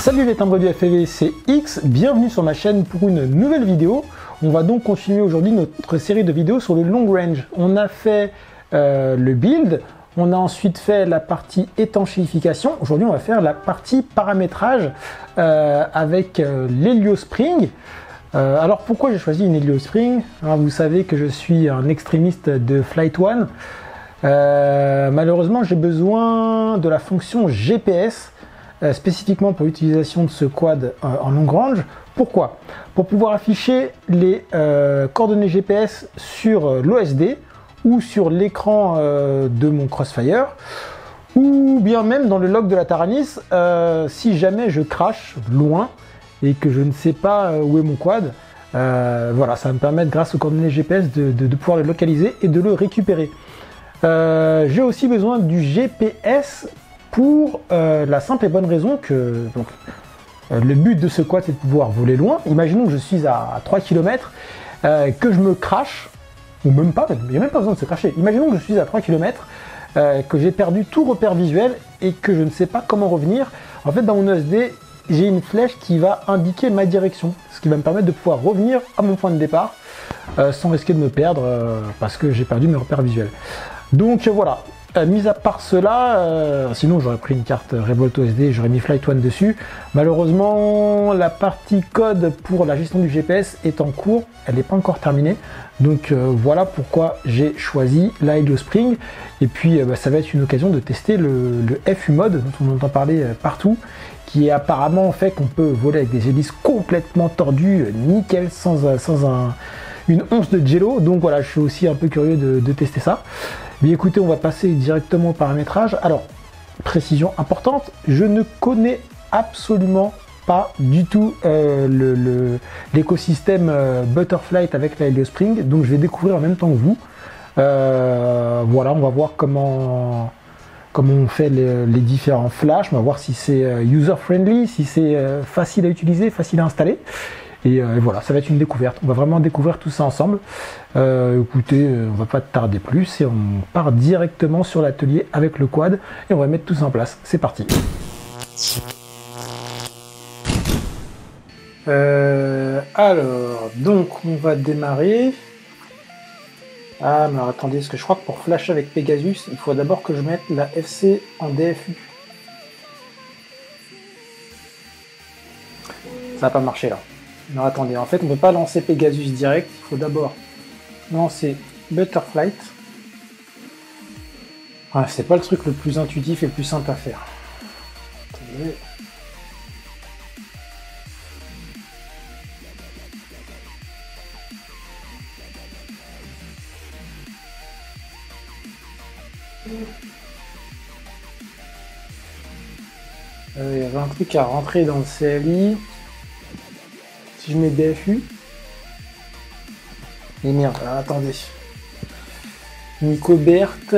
Salut les timbres du FPV, c'est X, bienvenue sur ma chaîne pour une nouvelle vidéo. On va donc continuer aujourd'hui notre série de vidéos sur le long range. On a fait le build, on a ensuite fait la partie étanchéification. Aujourd'hui on va faire la partie paramétrage avec l'Heliospring. Alors pourquoi j'ai choisi une Heliospring? Vous savez que je suis un extrémiste de Flight One. Malheureusement j'ai besoin de la fonction GPS spécifiquement pour l'utilisation de ce quad en long range. Pourquoi? Pour pouvoir afficher les coordonnées GPS sur l'OSD ou sur l'écran de mon Crossfire, ou bien même dans le log de la Taranis si jamais je crache loin et que je ne sais pas où est mon quad. Voilà, ça va me permettre grâce aux coordonnées GPS de pouvoir le localiser et de le récupérer. J'ai aussi besoin du GPS pour la simple et bonne raison que le but de ce quad c'est de pouvoir voler loin. Imaginons que je suis à 3 km, que je me crache, ou même pas, il n'y a même pas besoin de se cracher. Imaginons que je suis à 3 km, que j'ai perdu tout repère visuel et que je ne sais pas comment revenir. En fait, dans mon OSD, j'ai une flèche qui va indiquer ma direction, ce qui va me permettre de pouvoir revenir à mon point de départ sans risquer de me perdre parce que j'ai perdu mes repères visuels. Donc voilà. Mis à part cela, sinon j'aurais pris une carte Revolt OSD et j'aurais mis Flight One dessus. Malheureusement, la partie code pour la gestion du GPS est en cours, elle n'est pas encore terminée. Donc voilà pourquoi j'ai choisi la Heliospring. Et puis ça va être une occasion de tester le FU mode dont on entend parler partout, qui est apparemment fait qu'on peut voler avec des hélices complètement tordues, nickel, sans une once de jello. Donc voilà, je suis aussi un peu curieux de tester ça. Mais écoutez, on va passer directement au paramétrage. Alors, précision importante, je ne connais absolument pas du tout l'écosystème Butterflight avec la Heliospring, donc je vais découvrir en même temps que vous. Voilà, on va voir comment on fait les différents flashs, on va voir si c'est user-friendly, si c'est facile à utiliser, facile à installer. Et voilà, ça va être une découverte. On va vraiment découvrir tout ça ensemble. Écoutez, on va pas tarder plus et on part directement sur l'atelier avec le quad et on va mettre tout ça en place. C'est parti. Alors, donc on va démarrer. Ah, mais alors, attendez, parce que je crois que pour flasher avec Pegasus, il faut d'abord que je mette la FC en DFU. Ça va pas marcher là. Non, attendez, en fait, on ne peut pas lancer Pegasus direct, il faut d'abord lancer Butterflight. Ah, c'est pas le truc le plus intuitif et le plus simple à faire. Attendez. Il y avait un truc à rentrer dans le CLI. Si je mets DFU. Et merde, alors attendez. Nico Berthe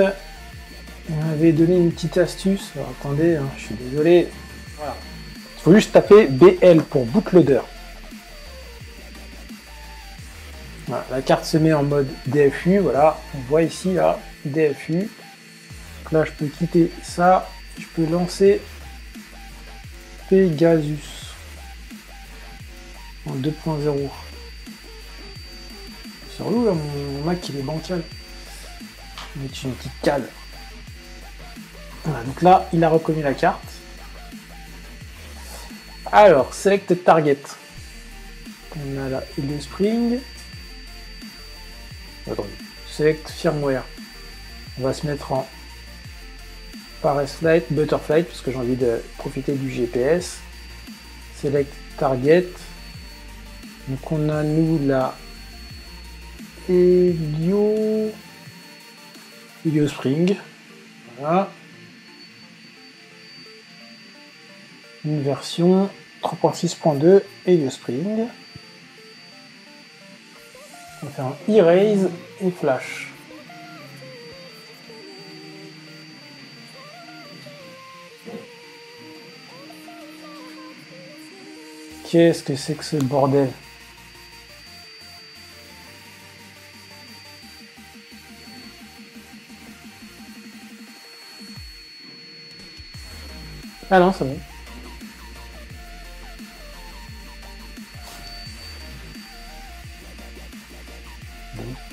m'avait donné une petite astuce. Alors attendez, hein, je suis désolé. Voilà. Il faut juste taper BL pour bootloader. Voilà, la carte se met en mode DFU. Voilà, on voit ici là, DFU. Donc là, je peux quitter ça. Je peux lancer Pegasus en 2.0. Sur où là, mon Mac il est bancal. Je vais mettre une petite cale. Voilà, donc là il a reconnu la carte. Alors, select target. On a la Heliospring. Attendez. Select firmware. On va se mettre en Parasflight, Butterflight, parce que j'ai envie de profiter du GPS. Select target. Donc on a nous la Heliospring. Voilà. Une version 3.6.2 Heliospring. On va faire un erase et flash. Qu'est-ce que c'est que ce bordel? Ah non, c'est bon.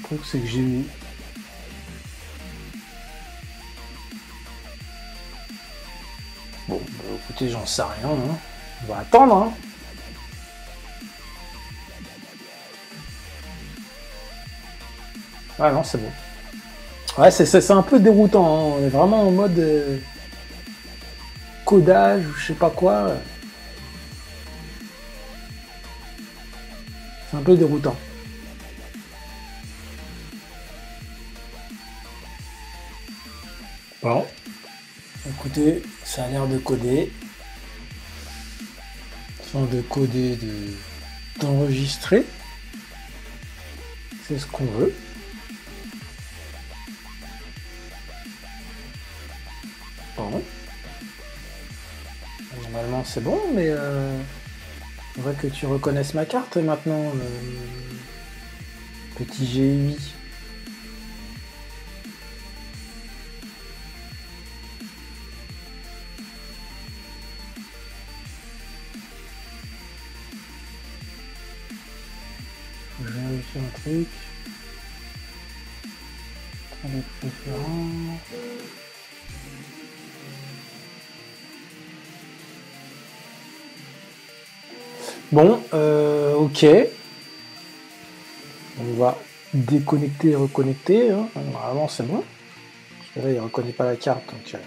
truc, c'est que j'ai mis... Bon, bah, écoutez, j'en sais rien. Hein. On va attendre. Hein. Ouais, non, c'est bon. Ouais, c'est un peu déroutant. Hein. On est vraiment en mode codage ou je sais pas quoi. C'est un peu déroutant. Bon. Écoutez, ça a l'air de coder. Sans de coder, d'enregistrer. C'est ce qu'on veut. Bon. Normalement c'est bon, mais on voit que tu reconnaisses ma carte maintenant, petit GUI. Je vais vérifier un truc. Les préférences. Bon, ok. On va déconnecter et reconnecter. Hein. Normalement, c'est bon. Parce que là, il ne reconnaît pas la carte. Donc,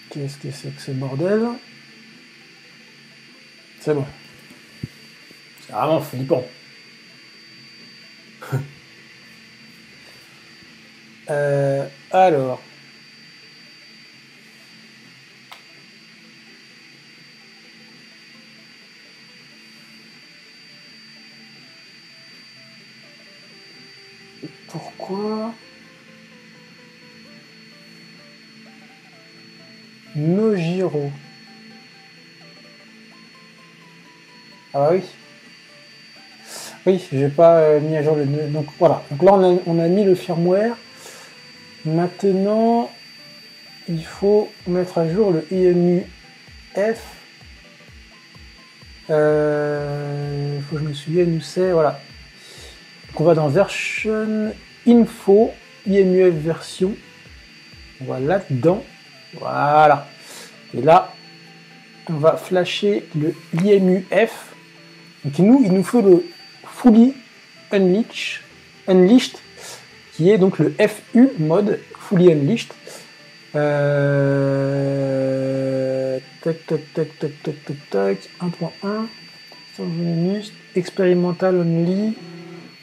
qu'est-ce que c'est que ce bordel? C'est bon. C'est vraiment flippant. Alors. Pourquoi Nojiro? Ah oui. Oui, j'ai pas mis à jour le... Donc voilà. Donc là, on a mis le firmware. Maintenant, il faut mettre à jour le IMU F. Il faut que je me souvienne où c'est. Voilà. Donc on va dans version info, IMUF version. On va là-dedans. Voilà. Et là, on va flasher le IMUF. Donc il nous faut le Fully Unleashed, qui est donc le FU mode Fully Unleashed. Tac, tac, tac, tac, tac, tac, tac. 1.1. Expérimental only.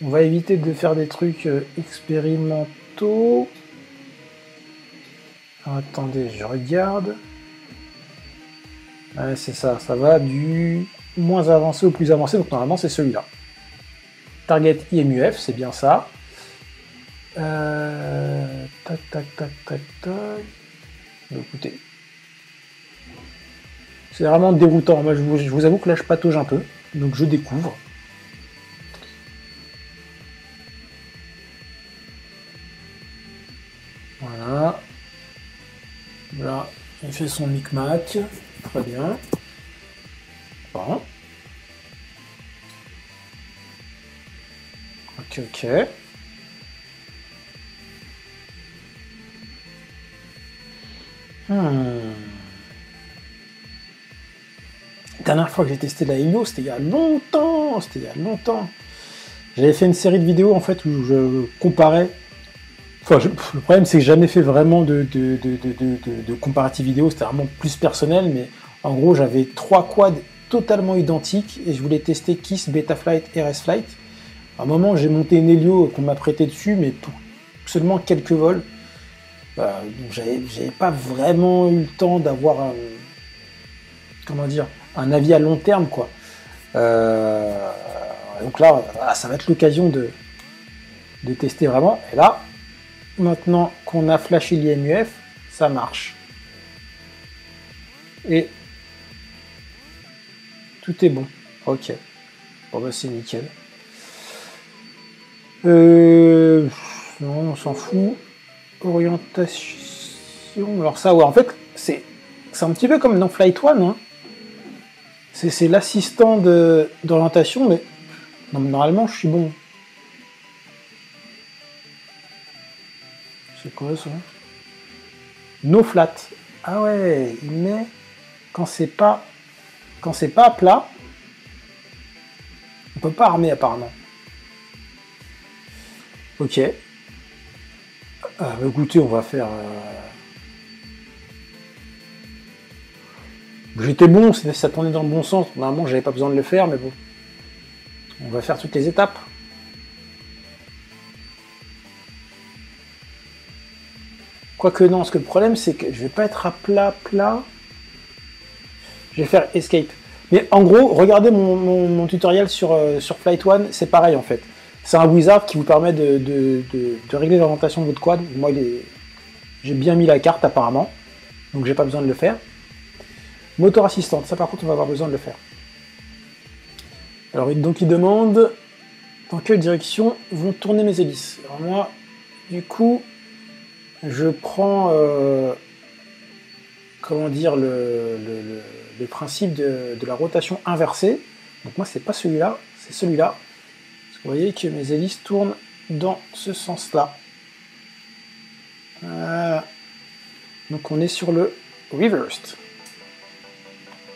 On va éviter de faire des trucs expérimentaux. Alors, attendez, je regarde. Ouais, c'est ça, ça va du moins avancé au plus avancé, donc normalement c'est celui-là. Target IMUF, c'est bien ça. Tac, tac, tac, tac, tac. Écoutez. C'est vraiment déroutant. Moi, je vous avoue que là, je patauge un peu. Donc, je découvre. Voilà. Là, il fait son micmac. Très bien. Bon. Ok, ok. Dernière fois que j'ai testé la Helio, c'était il y a longtemps. J'avais fait une série de vidéos en fait où je comparais. Enfin, le problème c'est que j'ai jamais fait vraiment de comparatif vidéo. C'était vraiment plus personnel, mais en gros j'avais 3 quads totalement identiques et je voulais tester KISS, Betaflight, RS Flight. À un moment j'ai monté une Helio qu'on m'a prêté dessus, mais seulement quelques vols. Donc j'avais pas vraiment eu le temps d'avoir un, comment dire, un avis à long terme quoi. Donc là, ça va être l'occasion de tester vraiment. Et là, maintenant qu'on a flashé l'IMUF, ça marche. Et tout est bon. Ok. Bon bah c'est nickel. Non, on s'en fout. Orientation. Alors ça, ouais, en fait, c'est C'est un petit peu comme dans Flight One, hein. C'est l'assistant d'orientation, mais non, normalement je suis bon. C'est quoi ça? No flat. Ah ouais, il met quand c'est pas à plat, on peut pas armer apparemment. Ok. Écoutez, on va faire. J'étais bon, ça tournait dans le bon sens. Normalement, j'avais pas besoin de le faire, mais bon. On va faire toutes les étapes. Quoique non, parce que le problème, c'est que je vais pas être à plat. Je vais faire escape. Mais en gros, regardez mon tutoriel sur Flight One, c'est pareil en fait. C'est un wizard qui vous permet de régler l'orientation de votre quad. Moi, j'ai bien mis la carte apparemment, donc j'ai pas besoin de le faire. Moteur assistante, ça par contre on va avoir besoin de le faire. Alors donc il demande dans quelle direction vont tourner mes hélices. Alors moi, du coup, je prends comment dire le principe de la rotation inversée. Donc moi c'est pas celui-là, c'est celui-là. Parce que vous voyez que mes hélices tournent dans ce sens-là. Donc on est sur le reversed.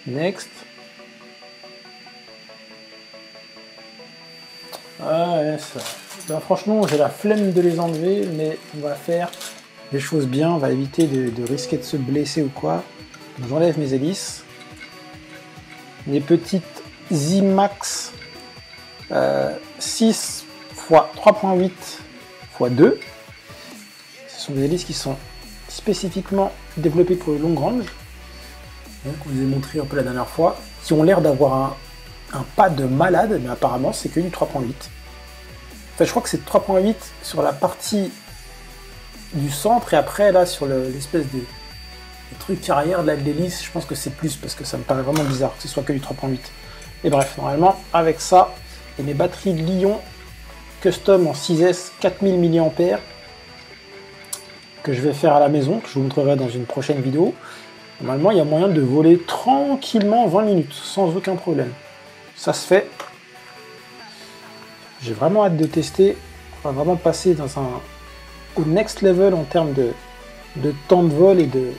Next. Ah ouais, ça. Ben, franchement, j'ai la flemme de les enlever, mais on va faire les choses bien, on va éviter de risquer de se blesser ou quoi. J'enlève mes hélices. Les petites Zimax 6 x 3.8 x 2. Ce sont des hélices qui sont spécifiquement développées pour le long range. Donc, on vous ai montré un peu la dernière fois, qui ont l'air d'avoir un pas de malade, mais apparemment c'est que du 3.8. Enfin, je crois que c'est 3.8 sur la partie du centre, et après là sur l'espèce de truc arrière de l'hélice, je pense que c'est plus, parce que ça me paraît vraiment bizarre que ce soit que du 3.8. Et bref, normalement, avec ça, et mes batteries de Lion custom en 6S 4000 mAh, que je vais faire à la maison, que je vous montrerai dans une prochaine vidéo. Normalement, il y a moyen de voler tranquillement 20 minutes, sans aucun problème. Ça se fait. J'ai vraiment hâte de tester. On va vraiment passer au next level en termes de temps de vol et de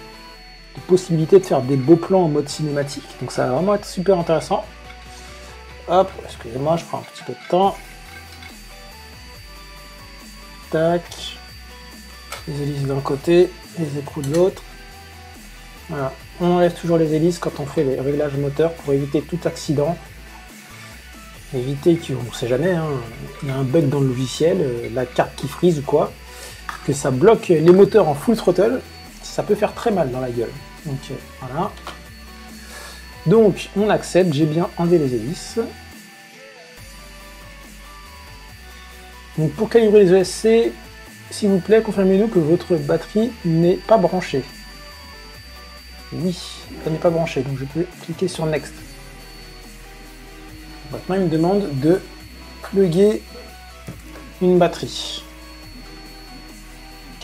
possibilité de faire des beaux plans en mode cinématique. Donc ça va vraiment être super intéressant. Hop, excusez-moi, je prends un petit peu de temps. Tac. Les hélices d'un côté, les écrous de l'autre. Voilà, on enlève toujours les hélices quand on fait les réglages moteurs pour éviter tout accident. Éviter qu'on ne sait jamais, hein, il y a un bug dans le logiciel, la carte qui freeze ou quoi, que ça bloque les moteurs en full throttle, ça peut faire très mal dans la gueule. Donc voilà. Donc on accepte, j'ai bien enlevé les hélices. Donc pour calibrer les ESC, s'il vous plaît, confirmez-nous que votre batterie n'est pas branchée. Oui, elle n'est pas branchée, donc je peux cliquer sur Next. Maintenant, il me demande de plugger une batterie.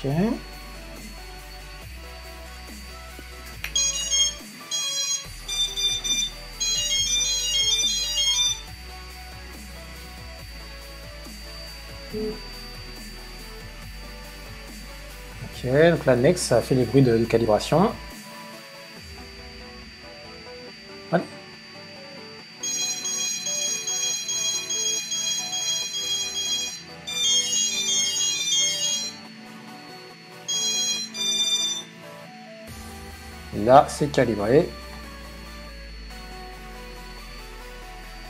Ok. Ok, donc là, Next, ça fait les bruits de calibration. Voilà. Là, c'est calibré.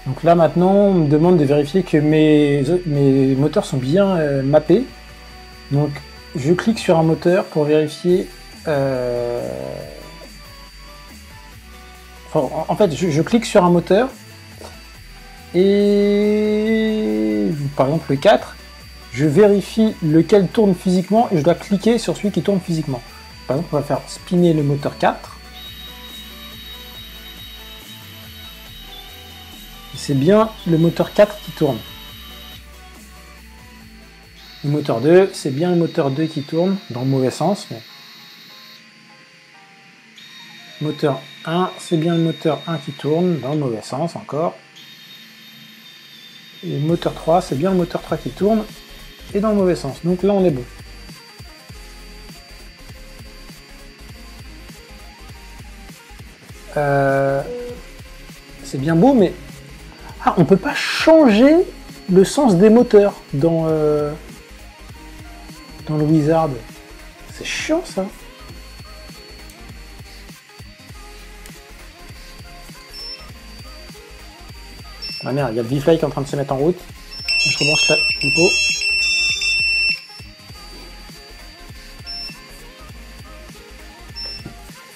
Donc là, maintenant, on me demande de vérifier que mes moteurs sont bien mappés. Donc, je clique sur un moteur pour vérifier... Enfin, en fait, je clique sur un moteur et... Par exemple, le 4, je vérifie lequel tourne physiquement et je dois cliquer sur celui qui tourne physiquement. Par exemple, on va faire spinner le moteur 4. C'est bien le moteur 4 qui tourne. Le moteur 2, c'est bien le moteur 2 qui tourne, dans le mauvais sens. Mais... Moteur 1, c'est bien le moteur 1 qui tourne, dans le mauvais sens encore. Et moteur 3, c'est bien le moteur 3 qui tourne, et dans le mauvais sens. Donc là, on est bon. C'est bien beau, mais... Ah, on peut pas changer le sens des moteurs dans le Wizard. C'est chiant, ça. Ah merde, il y a B-Fly qui est en train de se mettre en route. Je rebranche la lipo.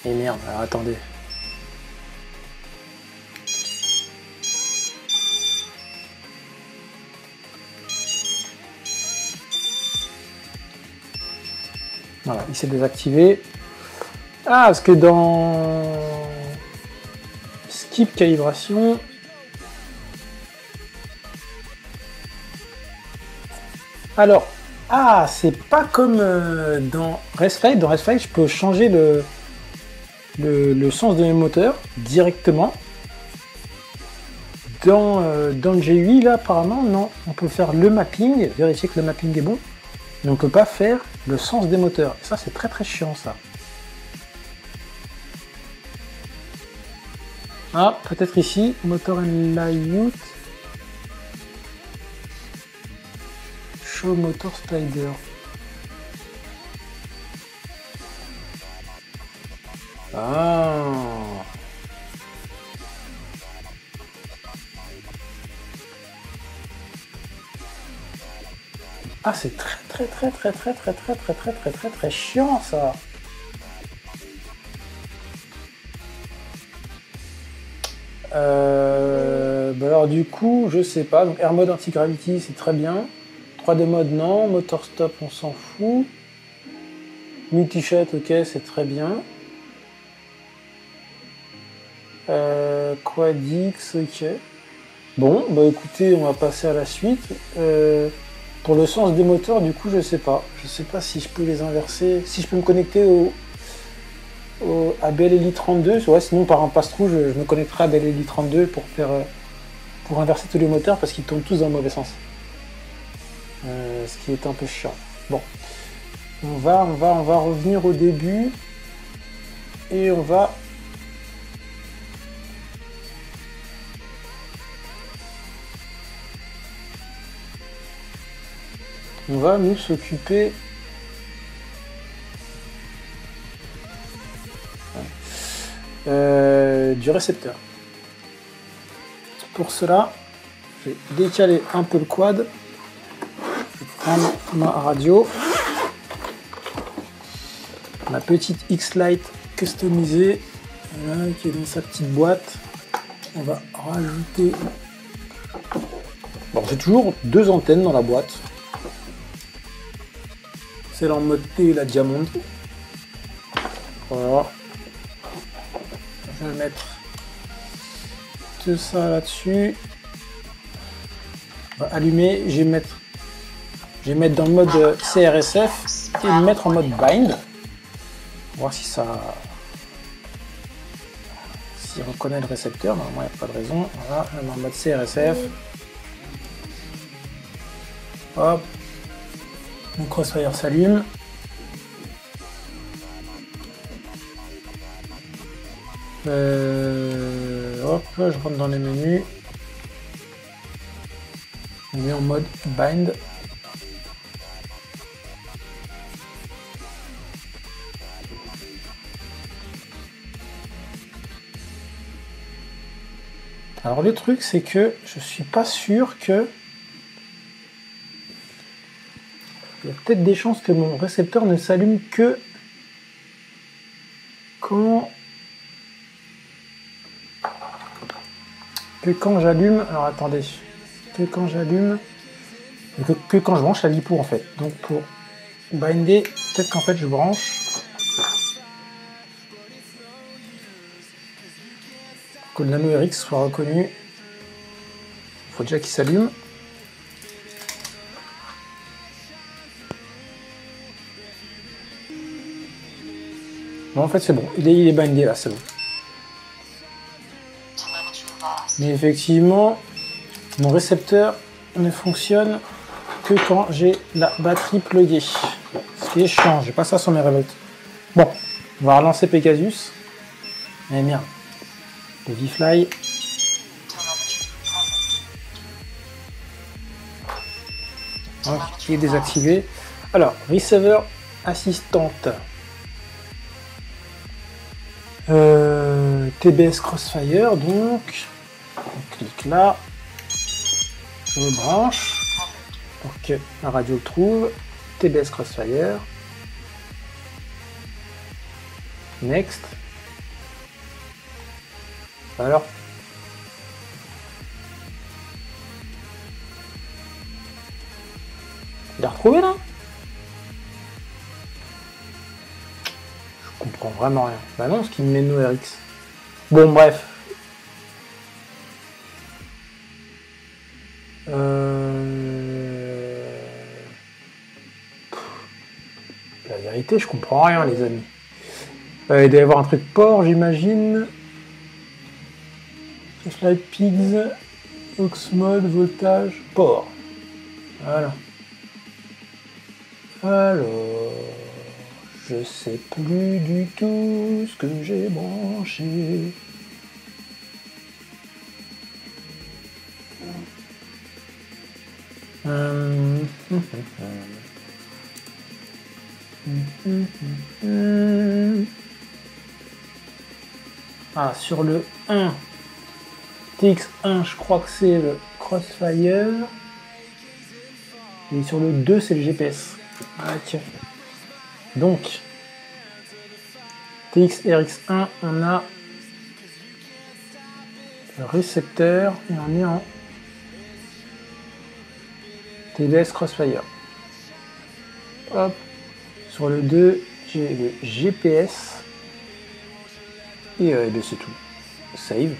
Et merde, alors attendez. Voilà, il s'est désactivé. Ah, parce que dans Skip calibration, alors, ah, c'est pas comme dans Raceflight. Dans Raceflight, je peux changer le sens de mes moteurs directement. Dans le GUI, là, apparemment, non. On peut faire le mapping, vérifier que le mapping est bon, mais on peut pas faire le sens des moteurs. Et ça, c'est très très chiant, ça. Ah, peut-être ici, Motor and Layout. Show Motor Slider. Ah. Ah, c'est très chiant, ça. Bah alors du coup, je sais pas. Donc Air Mode Anti-Gravity, c'est très bien. 3D Mode, non. Motor Stop, on s'en fout. Multi-Shot, ok, c'est très bien. Quadix, ok. Bon, bah écoutez, on va passer à la suite. Pour le sens des moteurs, du coup, je sais pas. Je sais pas si je peux les inverser. Si je peux me connecter à BLLI 32. Ouais, sinon, par un passe-trou, je me connecterai à BLLI 32 pour inverser tous les moteurs parce qu'ils tournent tous dans le mauvais sens. Ce qui est un peu chiant. Bon. On va revenir au début. Et on va... On va nous s'occuper du récepteur. Pour cela, je vais décaler un peu le quad. Je vais prendre ma radio, ma petite X-Lite customisée, voilà, qui est dans sa petite boîte. On va rajouter... Bon, j'ai toujours deux antennes dans la boîte. Celle en mode T et la Diamond. Voilà. Je vais mettre tout ça là-dessus. On va allumer. Je vais mettre dans le mode CRSF et le mettre en mode bind. On va voir si ça... S'il reconnaît le récepteur. Normalement, il n'y a pas de raison. Voilà, je mets en mode CRSF. Hop. Mon Crossfire s'allume. Hop, je rentre dans les menus. On met en mode bind. Alors le truc, c'est que je suis pas sûr que... Il y a peut-être des chances que mon récepteur ne s'allume que quand j'allume. Alors attendez, que quand j'allume, que quand je branche la lipo en fait. Donc pour binder, peut-être qu'en fait je branche. Pour que le Nano RX soit reconnu, il faut déjà qu'il s'allume. Bon, en fait, c'est bon. Il est bindé là, c'est bon. Mais effectivement, mon récepteur ne fonctionne que quand j'ai la batterie pluguée. Ce qui est chiant, j'ai pas ça sur mes Revolt. Bon, on va relancer Pegasus. Mais merde, le V-Fly. Qui est désactivé. Alors, receiver assistante. TBS Crossfire, donc. On clique là. Je branche pour que la radio le trouve. TBS Crossfire. Next. Alors. Il a retrouvé là? Je comprends vraiment rien. Bah non, ce qui me met nos RX. Bon, bref. La vérité, je comprends rien, les amis. Il doit y avoir un truc port, j'imagine. Slide Pigs, aux mode, voltage, port. Voilà. Alors, je sais plus du tout ce que j'ai branché. Ah, sur le 1, TX1, je crois que c'est le Crossfire. Et sur le 2, c'est le GPS. Ok. Donc, TX-RX1, on a le récepteur et on est en TBS Crossfire. Hop. Sur le 2, j'ai le GPS. Et ben c'est tout. Save.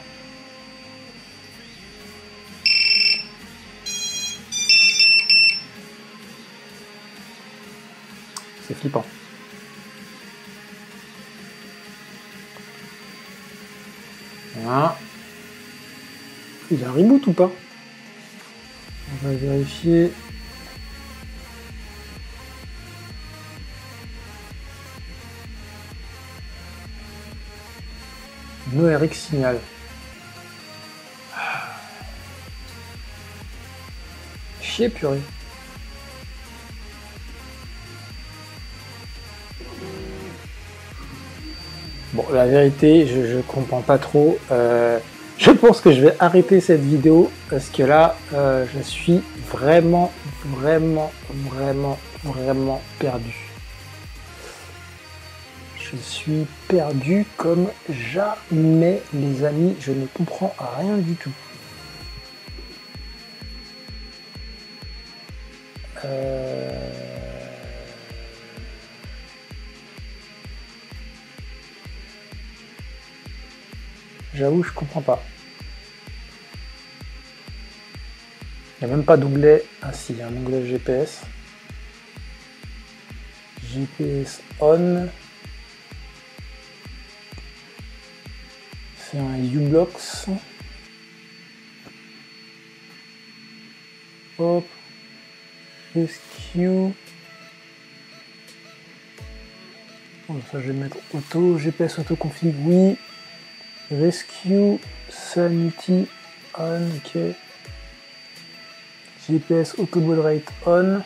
C'est flippant. Voilà. Il a un reboot ou pas? On va vérifier. No RX signal. Chier purée. Bon, la vérité, je comprends pas trop. Je pense que je vais arrêter cette vidéo parce que là, je suis vraiment perdu. Je suis perdu comme jamais, les amis. Je ne comprends rien du tout. J'avoue, je comprends pas. Il n'y a même pas d'onglet. Ah si, il y a un onglet GPS. GPS on. C'est un uBlocks. Hop. Rescue. Bon, ça je vais mettre auto. GPS autoconfig, oui. Rescue Sanity on, ok. GPS auto baud rate on.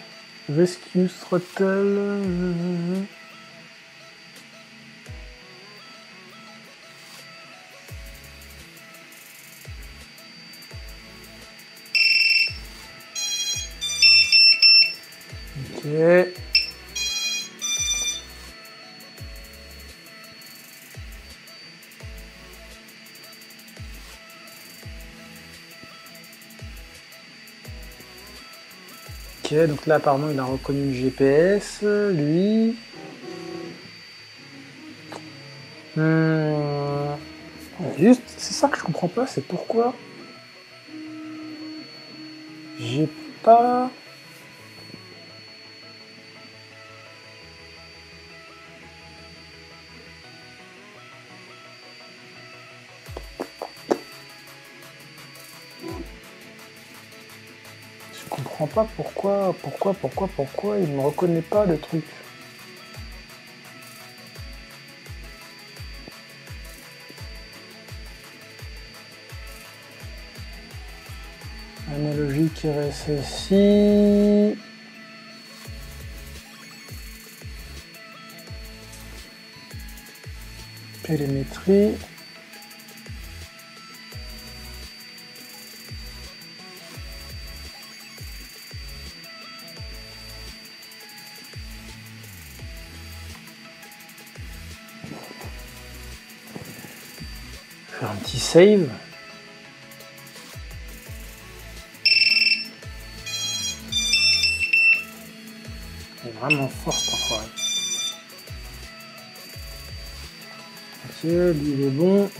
Rescue throttle. Ok. Ok, donc là apparemment il a reconnu le GPS, lui. Juste, c'est ça que je comprends pas, c'est pourquoi j'ai pas... comprends pas pourquoi il me reconnaît pas le truc. Analogique RSSI. Télémétrie. Faire un petit save. Il est vraiment fort cet enfoiré. Ok, lui il est bon.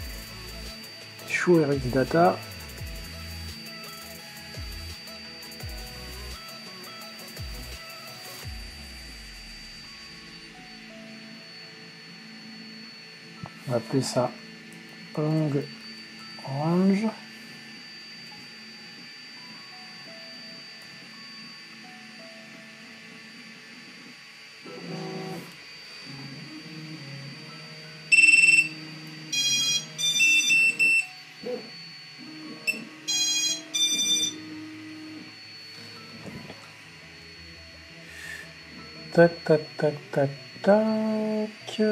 Show RX Data. On va appeler ça long range. Tac, tac, tac, tac, tac.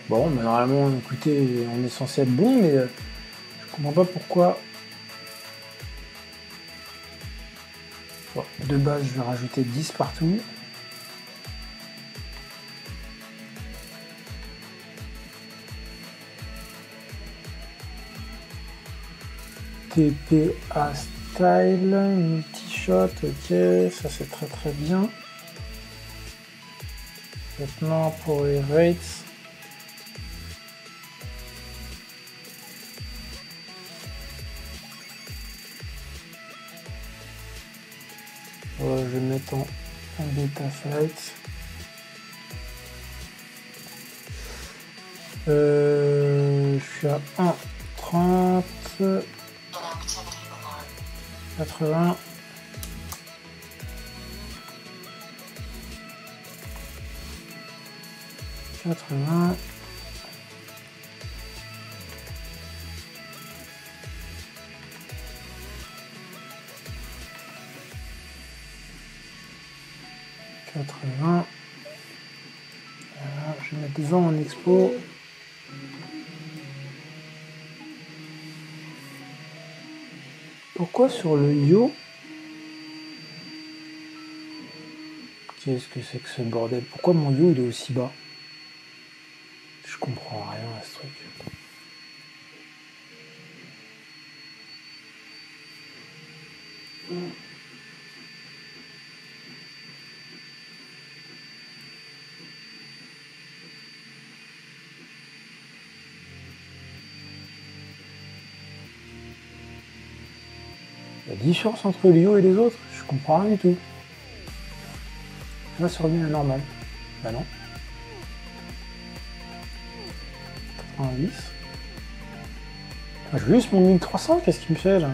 Bon, mais normalement, écoutez, on est censé être bon, mais je comprends pas pourquoi. Bon, de base, je vais rajouter 10 partout. TPA style, multi-shot, ok, ça c'est très très bien. Maintenant pour les rates. Je vais mettre en beta flight. Je suis à 1,30. 80. Voilà, je vais mettre 20 en expo. Pourquoi sur le yo? Qu'est-ce que c'est que ce bordel? Pourquoi mon yo il est aussi bas? Je comprends rien à ce truc. Il y a différence entre le yo et les autres? Je comprends rien du tout. Là, c'est revenu à la normale. Bah non. 90. Ah, je veux juste mon 1300, qu'est-ce qu'il me fait là?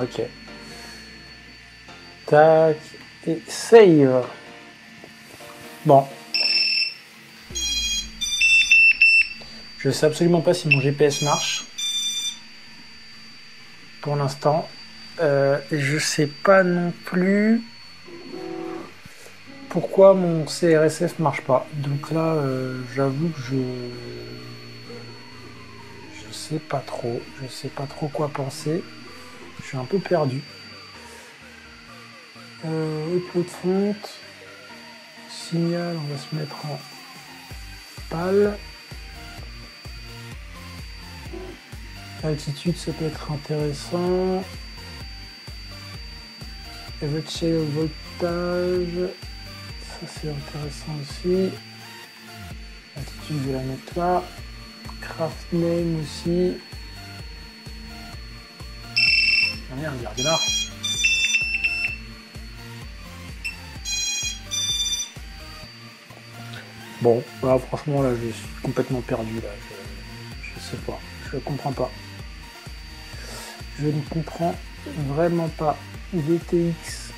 Ok. Tac. Et save. Bon. Je sais absolument pas si mon GPS marche. Pour l'instant. Je sais pas non plus pourquoi mon CRSF marche pas. Donc là, j'avoue que je sais pas trop. Je sais pas trop quoi penser. Je suis un peu perdu. Upload font. Signal, on va se mettre en pâle. Altitude, ça peut être intéressant. Average shale voltage, ça c'est intéressant aussi. Altitude, je vais la mettre là. Craft name aussi. Ah merde, il redémarre. Bon, là, franchement, là, je suis complètement perdu, là. Je sais pas, je comprends pas. Je ne comprends vraiment pas. DTX.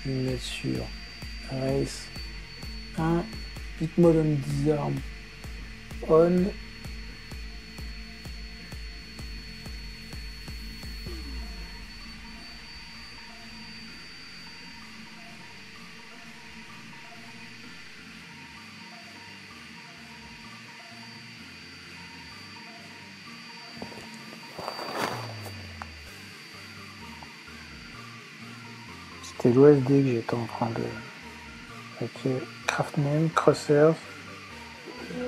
Je vais me mettre sur Race 1. Bitmode on disarm on. C'était l'OSD que j'étais en train de... Ok, Craftname, Crossers,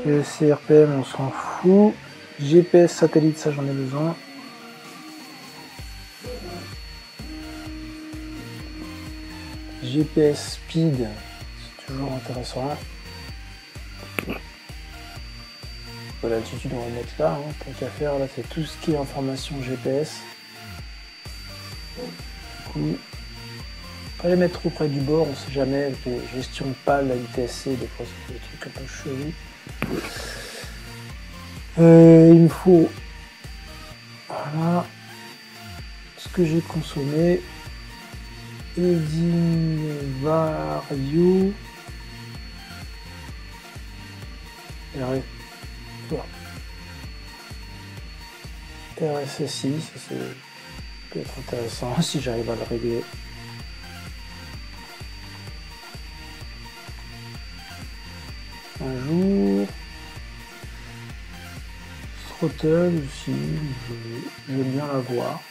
CRPM, on s'en fout. GPS satellite, ça j'en ai besoin. GPS speed, c'est toujours intéressant. L'altitude, on va mettre là, hein, tant qu'à faire. Là, c'est tout ce qui est information GPS. Du coup, pas les mettre trop près du bord, on sait jamais. Les gestion pâle, la ITSC, des fois, c'est des trucs un peu chelous. Il me faut, voilà, ce que j'ai consommé. Heading value. RSSI, ça peut être intéressant si j'arrive à le régler. Un jour. Throttle aussi, je veux bien l'avoir.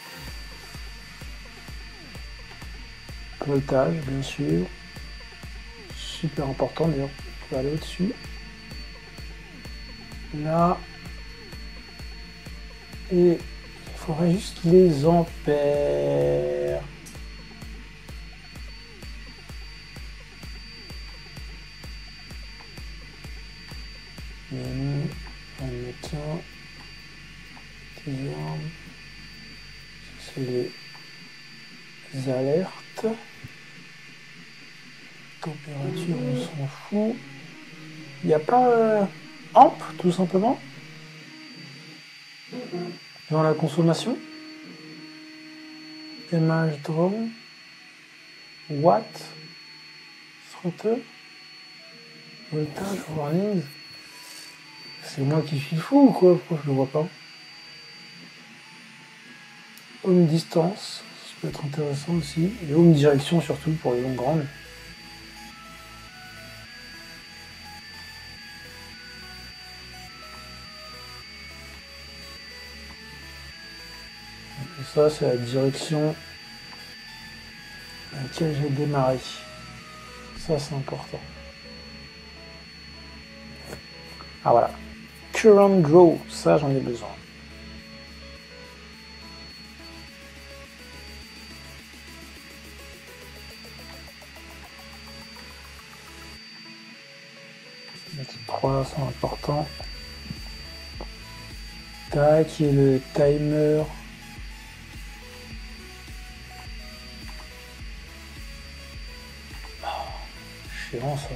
Voltage, bien sûr. Super important, d'ailleurs, on peut aller au-dessus. Là. Et il faudrait juste les ampères. En mettant des armes. C'est les alertes. Température, on s'en fout. Il n'y a pas amp, tout simplement. Dans la consommation, image drone, watt, throttle, voltage, warnings. C'est moi qui suis fou ou quoi? Pourquoi je le vois pas? Home distance, ça peut être intéressant aussi. Et home direction surtout pour les longues grandes. Ça, c'est la direction à laquelle j'ai démarré. Ça, c'est important. Ah voilà. Current draw, ça, j'en ai besoin. Les 3 sont importants. Tac, et le timer. Chiant ça.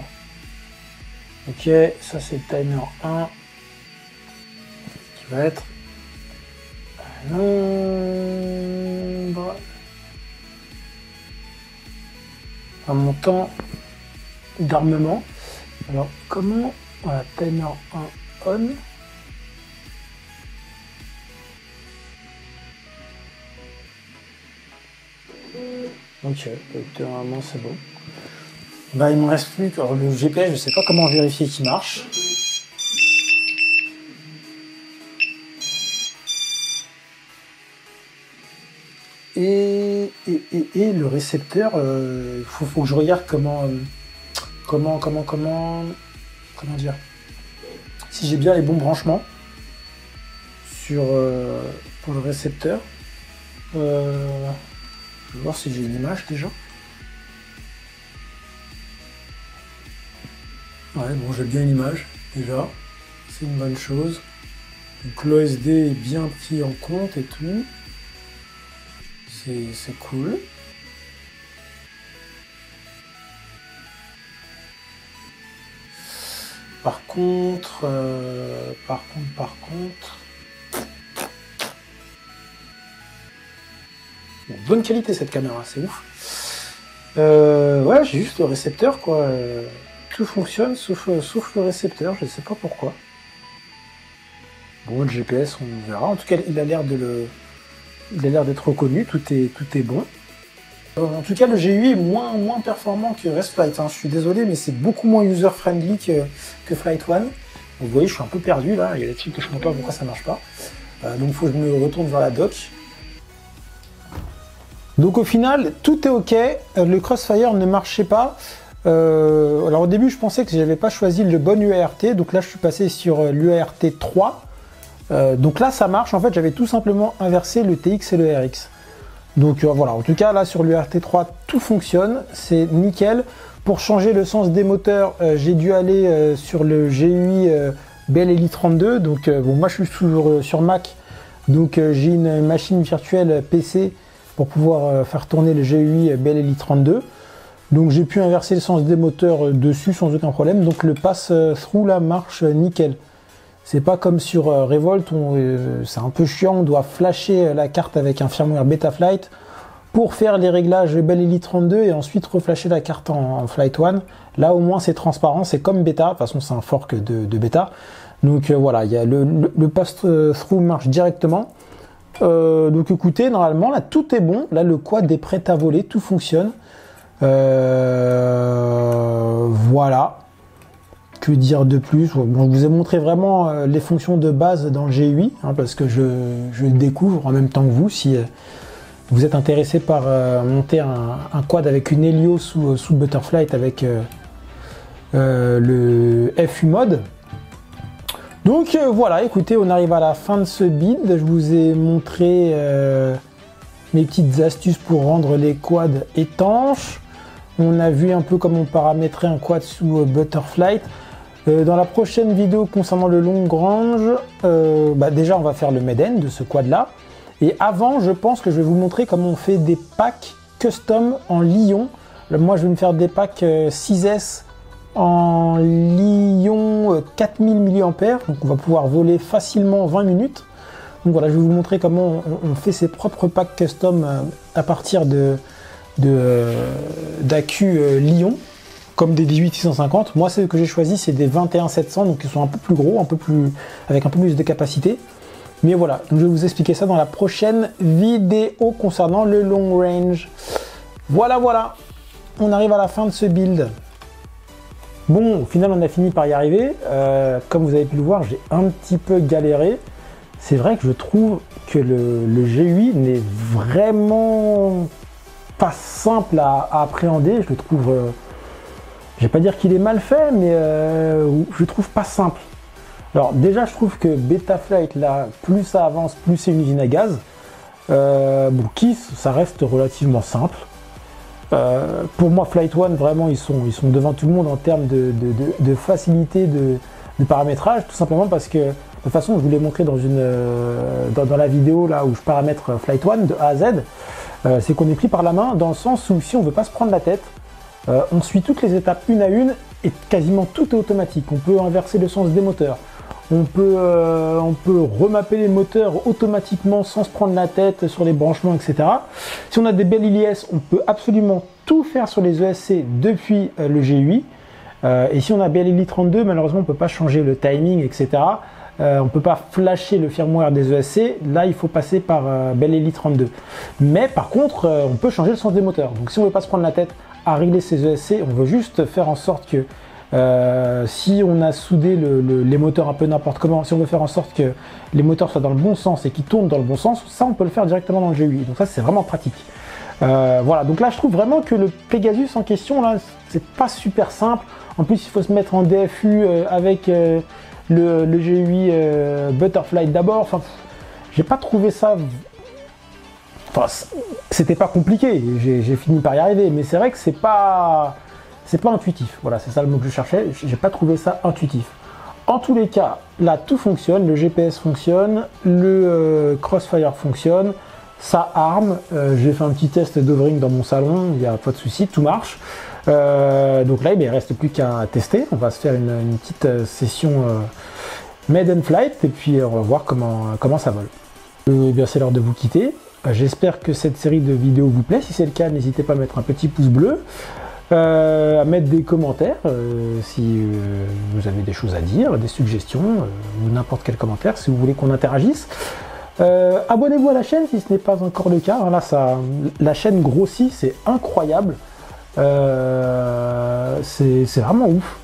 Ok, ça c'est le timer 1 qui va être un nombre, un montant d'armement. Alors comment, voilà, timer 1 on. Ok, normalement c'est bon. Bah il me reste plus que le GPS, je sais pas comment vérifier qu'il marche. le récepteur, faut que je regarde comment dire, si j'ai bien les bons branchements pour le récepteur. Je vais voir si j'ai une image déjà. Ouais, bon, j'ai bien une image déjà, c'est une bonne chose. Donc l'OSD est bien pris en compte et tout. C'est cool. Par contre, bon, bonne qualité cette caméra, c'est ouf. Ouais, j'ai juste le récepteur quoi. Tout fonctionne sauf le récepteur, je ne sais pas pourquoi. Bon, le GPS, on verra. En tout cas, il a l'air d'être reconnu, tout est bon. En tout cas, le GUI est moins performant que ResFlight. Hein. Je suis désolé, mais c'est beaucoup moins user-friendly que Flight One. Vous voyez, je suis un peu perdu là. Il y a des trucs que je ne comprends pas pourquoi ça ne marche pas. Donc, il faut que je me retourne vers la dock. Donc, au final, tout est OK. Le Crossfire ne marchait pas. Alors, au début, je pensais que je n'avais pas choisi le bon UART. Donc là, je suis passé sur l'UART 3. Donc là, ça marche. En fait, j'avais tout simplement inversé le TX et le RX. Donc voilà, en tout cas là sur l'UART3 tout fonctionne, c'est nickel. Pour changer le sens des moteurs, j'ai dû aller sur le GUI Bell Elite 32. Donc bon, moi je suis toujours sur Mac, donc j'ai une machine virtuelle PC pour pouvoir faire tourner le GUI Bell Elite 32. Donc j'ai pu inverser le sens des moteurs dessus sans aucun problème. Donc le pass-through là marche nickel. C'est pas comme sur Revolt, c'est un peu chiant, on doit flasher la carte avec un firmware Betaflight pour faire les réglages Bell Elite 32 et ensuite reflasher la carte en Flight One. Là au moins c'est transparent, c'est comme Beta, de toute façon c'est un fork de Beta. Donc voilà, il y a le pass-through marche directement. Donc écoutez, normalement là tout est bon, là le quad est prêt à voler, tout fonctionne. Voilà. Que dire de plus? Bon, je vous ai montré vraiment les fonctions de base dans le GUI, hein, parce que je le découvre en même temps que vous. Si vous êtes intéressé par monter un quad avec une Helio sous Butterflight avec le FU mode. Donc voilà, écoutez, on arrive à la fin de ce build. Je vous ai montré mes petites astuces pour rendre les quads étanches. On a vu un peu comment paramétrer un quad sous Butterflight. Dans la prochaine vidéo concernant le long range, déjà on va faire le made-in de ce quad là. Et avant, je pense que je vais vous montrer comment on fait des packs custom en Li-ion. Moi je vais me faire des packs 6S en Li-ion 4000 mAh. Donc on va pouvoir voler facilement 20 minutes. Donc voilà, je vais vous montrer comment on fait ses propres packs custom à partir d'accu Li-ion. Comme des 18650, moi ceux que j'ai choisi c'est des 21700, donc ils sont un peu plus gros, avec un peu plus de capacité. Mais voilà, donc je vais vous expliquer ça dans la prochaine vidéo concernant le long range. Voilà, on arrive à la fin de ce build. Bon, au final on a fini par y arriver. Comme vous avez pu le voir, j'ai un petit peu galéré. C'est vrai que je trouve que le GUI n'est vraiment pas simple à appréhender. Je le trouve... je vais pas dire qu'il est mal fait, mais je le trouve pas simple. Alors déjà, je trouve que Betaflight, là, plus ça avance, plus c'est une usine à gaz. Bon, Kiss, ça reste relativement simple. Pour moi, Flight One, vraiment, ils sont devant tout le monde en termes de facilité de paramétrage, tout simplement parce que, de toute façon, je vous l'ai montré dans la vidéo là où je paramètre Flight One de A à Z, c'est qu'on est pris par la main dans le sens où si on veut pas se prendre la tête, on suit toutes les étapes une à une et quasiment tout est automatique. On peut inverser le sens des moteurs, on peut remapper les moteurs automatiquement sans se prendre la tête sur les branchements, etc. Si on a des Bell ILS, on peut absolument tout faire sur les ESC depuis le GUI. Et si on a Bell Elite 32, malheureusement on ne peut pas changer le timing, etc. On ne peut pas flasher le firmware des ESC. Là, il faut passer par Bell Elite 32. Mais par contre, on peut changer le sens des moteurs. Donc si on ne veut pas se prendre la tête à régler ces ESC, on veut juste faire en sorte que Si on a soudé les moteurs un peu n'importe comment, si on veut faire en sorte que les moteurs soient dans le bon sens et qu'ils tournent dans le bon sens, ça on peut le faire directement dans le GUI. Donc ça c'est vraiment pratique. Voilà, donc là je trouve vraiment que le Pegasus en question, là, c'est pas super simple. En plus il faut se mettre en DFU avec le GUI Butterfly d'abord. Enfin, j'ai pas trouvé ça... Enfin, c'était pas compliqué, j'ai fini par y arriver, mais c'est vrai que c'est pas intuitif. Voilà, c'est ça le mot que je cherchais, j'ai pas trouvé ça intuitif. En tous les cas, là tout fonctionne, le GPS fonctionne, le Crossfire fonctionne, ça arme, j'ai fait un petit test d'overing dans mon salon, il n'y a pas de souci, tout marche. Donc là, il ne reste plus qu'à tester, on va se faire une petite session Made and Flight, et puis on va voir comment ça vole. Eh bien, c'est l'heure de vous quitter. J'espère que cette série de vidéos vous plaît. Si c'est le cas, n'hésitez pas à mettre un petit pouce bleu, à mettre des commentaires si vous avez des choses à dire, des suggestions, ou n'importe quel commentaire si vous voulez qu'on interagisse. Abonnez-vous à la chaîne si ce n'est pas encore le cas. Là, la chaîne grossit, c'est incroyable. C'est vraiment ouf.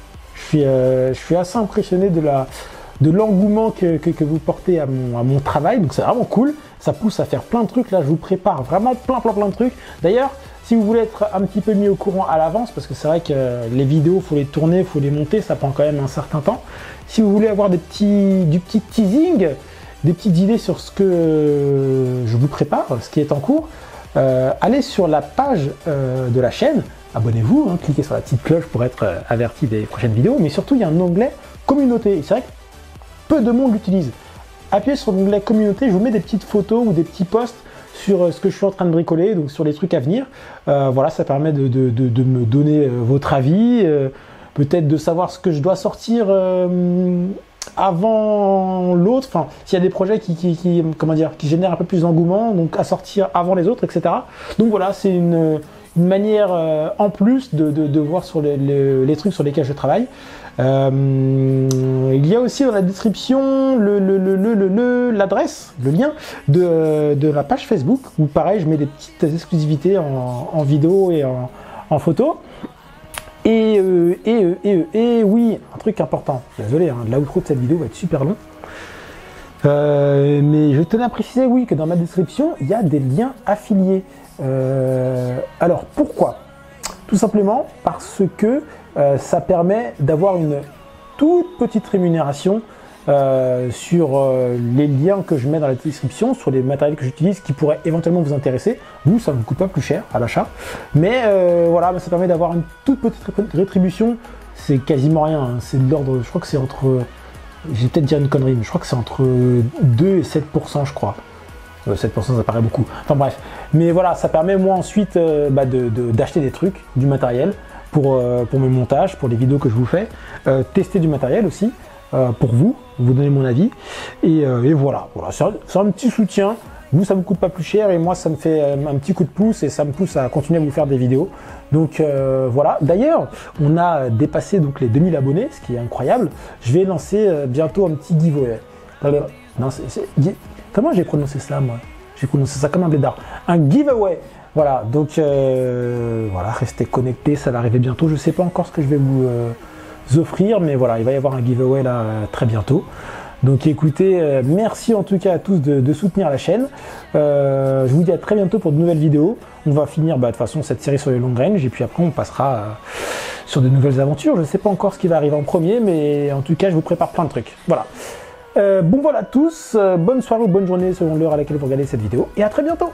Je suis assez impressionné de l'engouement que vous portez à mon travail, donc c'est vraiment cool. Ça pousse à faire plein de trucs. Là, je vous prépare vraiment plein de trucs. D'ailleurs, si vous voulez être un petit peu mis au courant à l'avance, parce que c'est vrai que les vidéos, il faut les tourner, il faut les monter, ça prend quand même un certain temps. Si vous voulez avoir du petit teasing, des petites idées sur ce que je vous prépare, ce qui est en cours, allez sur la page de la chaîne, abonnez-vous, hein, cliquez sur la petite cloche pour être averti des prochaines vidéos, mais surtout, il y a un onglet communauté. C'est vrai que peu de monde l'utilise. Appuyez sur l'onglet communauté, je vous mets des petites photos ou des petits posts sur ce que je suis en train de bricoler, donc sur les trucs à venir. Voilà, ça permet de me donner votre avis, peut-être de savoir ce que je dois sortir avant l'autre. Enfin, s'il y a des projets qui génèrent un peu plus d'engouement, donc à sortir avant les autres, etc. Donc voilà, c'est une manière en plus de voir sur les trucs sur lesquels je travaille. Il y a aussi dans la description l'adresse, le lien de la page Facebook où pareil je mets des petites exclusivités en vidéo et en photo. Et oui, un truc important, désolé, hein, l'outro de cette vidéo va être super long. Mais je tenais à préciser, oui, que dans ma description, il y a des liens affiliés. Alors, pourquoi? Tout simplement parce que ça permet d'avoir une toute petite rémunération sur les liens que je mets dans la description, sur les matériels que j'utilise qui pourraient éventuellement vous intéresser. Vous, ça ne vous coûte pas plus cher à l'achat. Mais voilà, ça permet d'avoir une toute petite rétribution. C'est quasiment rien, hein. C'est de l'ordre, je crois que c'est entre... Je vais peut-être dire une connerie, mais je crois que c'est entre 2 et 7%, je crois. 7% ça paraît beaucoup. Enfin bref. Mais voilà, ça permet moi ensuite d'acheter des trucs, du matériel pour mes montages, pour les vidéos que je vous fais. Tester du matériel aussi pour vous donner mon avis. Et voilà, c'est un petit soutien. Vous, ça ne me coûte pas plus cher et moi, ça me fait un petit coup de pouce et ça me pousse à continuer à vous faire des vidéos. Donc voilà. D'ailleurs, on a dépassé donc les 2000 abonnés, ce qui est incroyable. Je vais lancer bientôt un petit giveaway. Non, comment j'ai prononcé ça, moi? J'ai prononcé ça comme un blédard. Un giveaway. Voilà, donc voilà, restez connectés, ça va arriver bientôt. Je ne sais pas encore ce que je vais vous offrir, mais voilà, il va y avoir un giveaway là très bientôt. Donc écoutez, merci en tout cas à tous de soutenir la chaîne. Je vous dis à très bientôt pour de nouvelles vidéos. On va finir de toute façon cette série sur les long range et puis après on passera sur de nouvelles aventures. Je ne sais pas encore ce qui va arriver en premier, mais en tout cas je vous prépare plein de trucs. Voilà. Bon voilà à tous, bonne soirée ou bonne journée selon l'heure à laquelle vous regardez cette vidéo et à très bientôt.